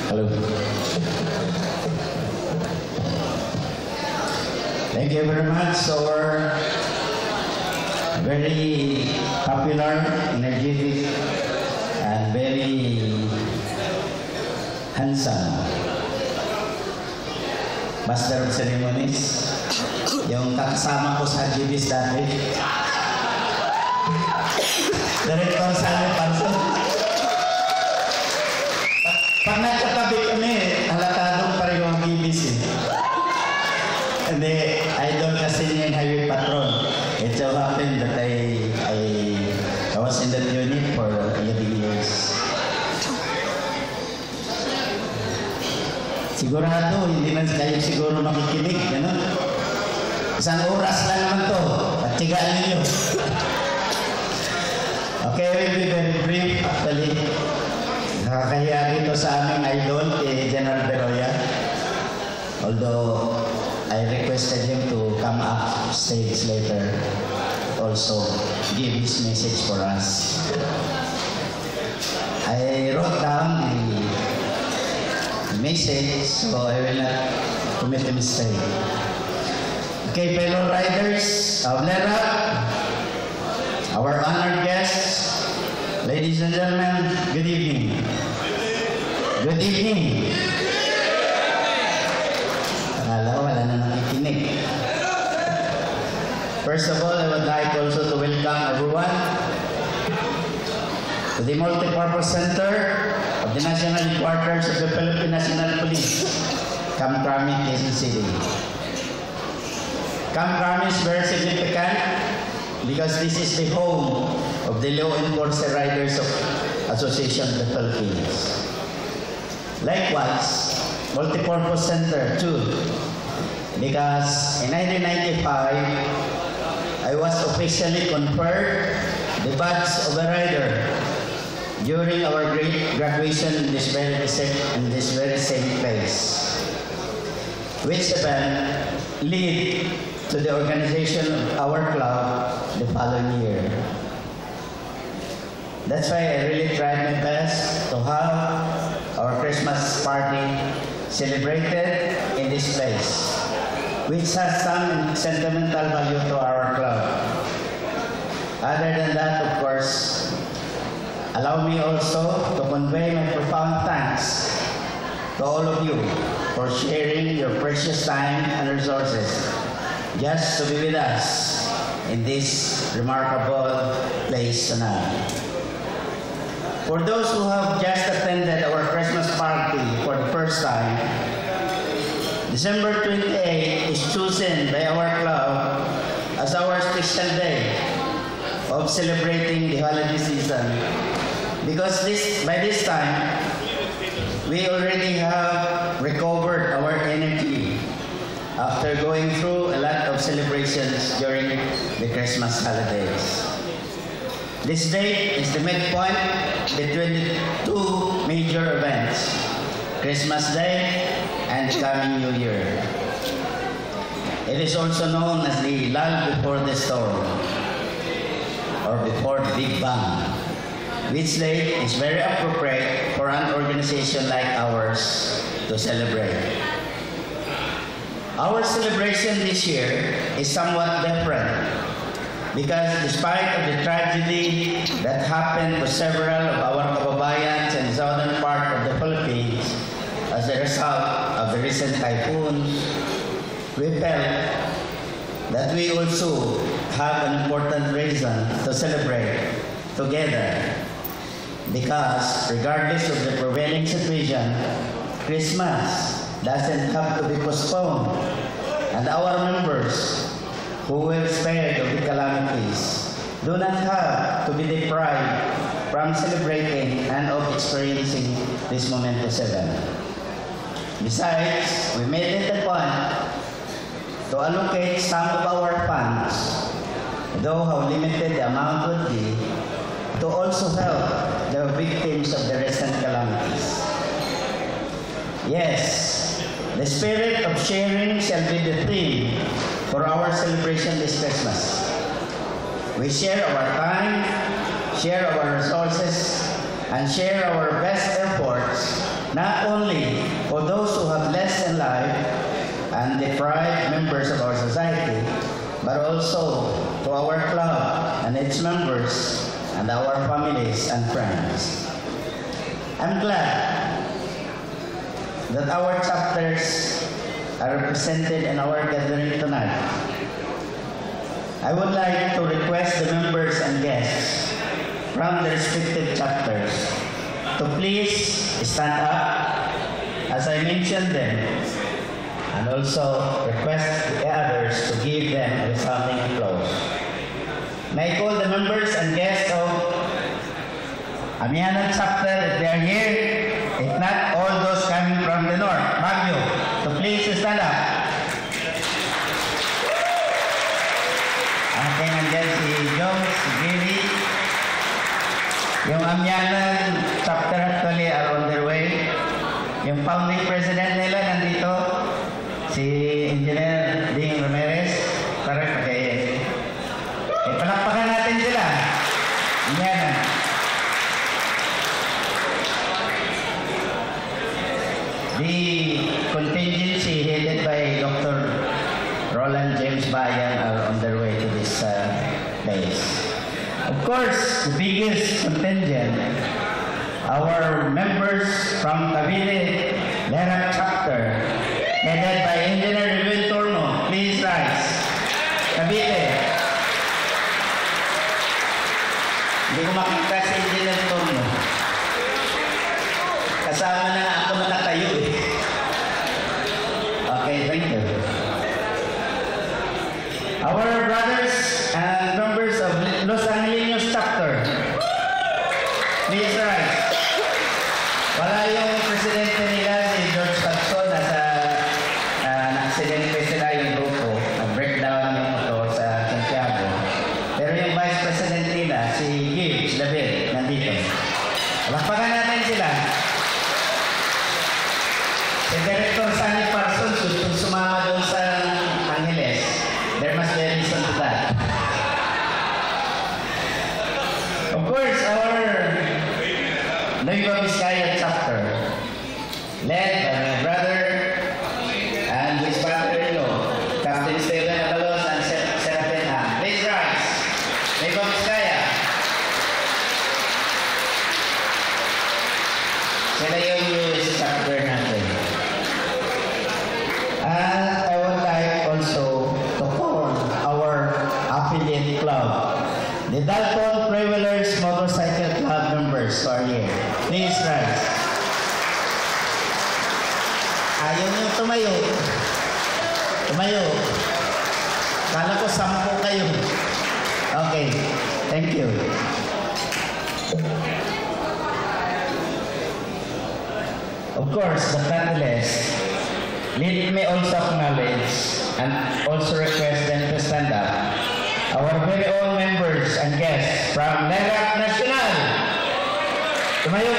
Hello. Thank you very much. Our very popular, energetic, and very handsome Master of Ceremonies, yung kakasama ko sa GBs dati. Director Salve Panson. Pag nagkatabi kami, halatadong pareho ang GBs eh. Hindi, idol kasi niya yung highway patrol. It so happened that I was in that unit for 11 years. Sigurado, hindi man kayo siguro makikinig, gano'n? Isang oras lang naman to, at tigaan ninyo. Okay, we'll be very brief. Actually, nakakahiya dito sa aming idol, General Beroya. Although, I requested him to come up stage later, also give his message for us. I wrote down the message, so I will not commit a mistake. Okay, fellow riders of LERA, our honored guests, ladies and gentlemen, good evening. Good evening. Akala ko wala na nakikinig. First of all, I would like also to welcome everyone to the Multipurpose Center of the National Headquarters of the Philippine National Police, Camp Crame, Quezon City. Camp Crame is very significant because this is the home of the Law Enforcement Riders Association of the Philippines. Likewise, Multipurpose Center too, because in 1995, I was officially conferred the badge of a rider during our graduation in this very same place, which event led to the organization of our club the following year. That's why I really tried my best to have our Christmas party celebrated in this place, which has some sentimental value to our club. Other than that, of course, allow me also to convey my profound thanks to all of you for sharing your precious time and resources just to be with us in this remarkable place tonight. For those who have just attended our Christmas party for the first time, December 28 is chosen by our club as our special day of celebrating the holiday season, because by this time we already have recovered our energy after going through a lot of celebrations during the Christmas holidays. This date is the midpoint between the two major events, Christmas Day and the coming New Year. It is also known as the lull before the storm, or before the Big Bang, which date is very appropriate for an organization like ours to celebrate. Our celebration this year is somewhat different because despite of the tragedy that happened to several of our kababayans in the southern part of the Philippines as a result of the recent typhoons, we felt that we also have an important reason to celebrate together, because regardless of the prevailing situation, Christmas doesn't have to be postponed, and our members who were spared of the calamities do not have to be deprived from celebrating and of experiencing this momentous event. Besides, we made it a point to allocate some of our funds, though how limited the amount would be, to also help the victims of the recent calamities. Yes, the spirit of sharing shall be the theme for our celebration this Christmas. We share our time, share our resources, and share our best efforts not only for those who have less in life and deprived members of our society, but also to our club and its members and our families and friends. I'm glad that our chapters are represented in our gathering tonight. I would like to request the members and guests from the respective chapters to please stand up as I mentioned them, and also request the others to give them a resounding applause. May I call the members and guests of Amianan chapter if they are here, if not all those coming from the north, Baguio, to please stand up. Okay, nandiyan si Jones, si Gary. Yung Amianan chapter actually are on their way. Yung founding president nila nandito, si Engineer Ding Ramirez. Correct, okay. Palakpakan natin sila. Amianan. The contingency headed by Dr. Roland James Bayan are on their way to this place. Of course, the biggest contingent, our members from Cavite Lerac chapter, headed by Engineer Ruben Tormo. Please rise. Cavite. Hindi ko makita si Engineer Tormo. Kasama na ako nakatayo eh. Okay, thank you. Our brothers and members of Los Angeles chapter, please rise. Wala yung presidente nila, si George Patson, nasa na-accidente sila yung grupo, nag-breakdown yung motor sa Santiago. Pero yung vice president nila, si Gibbs David, nandito. Lakpakan natin sila. Si Director Sunny Parsons, kung sumama doon sa Angeles, there must be a reason to that. Of course, our Nueva Vizcaya chapter, led by my brother and his brother-in-law, Captain Steven Abalos and Serafin Han. Please rise. Nueva Vizcaya. Sila yung US chapter natin. And I would like also to call our affiliate club, the Dalton Travelers Motorcycle Club members who are here. Please rise. Ayaw nyo tumayo. Tumayo. Kala ko 10 kayo. Okay. Thank you. Of course, but nonetheless, let me also acknowledge and also request them to stand up. Our very own members and guests from Lerac National. Tumayo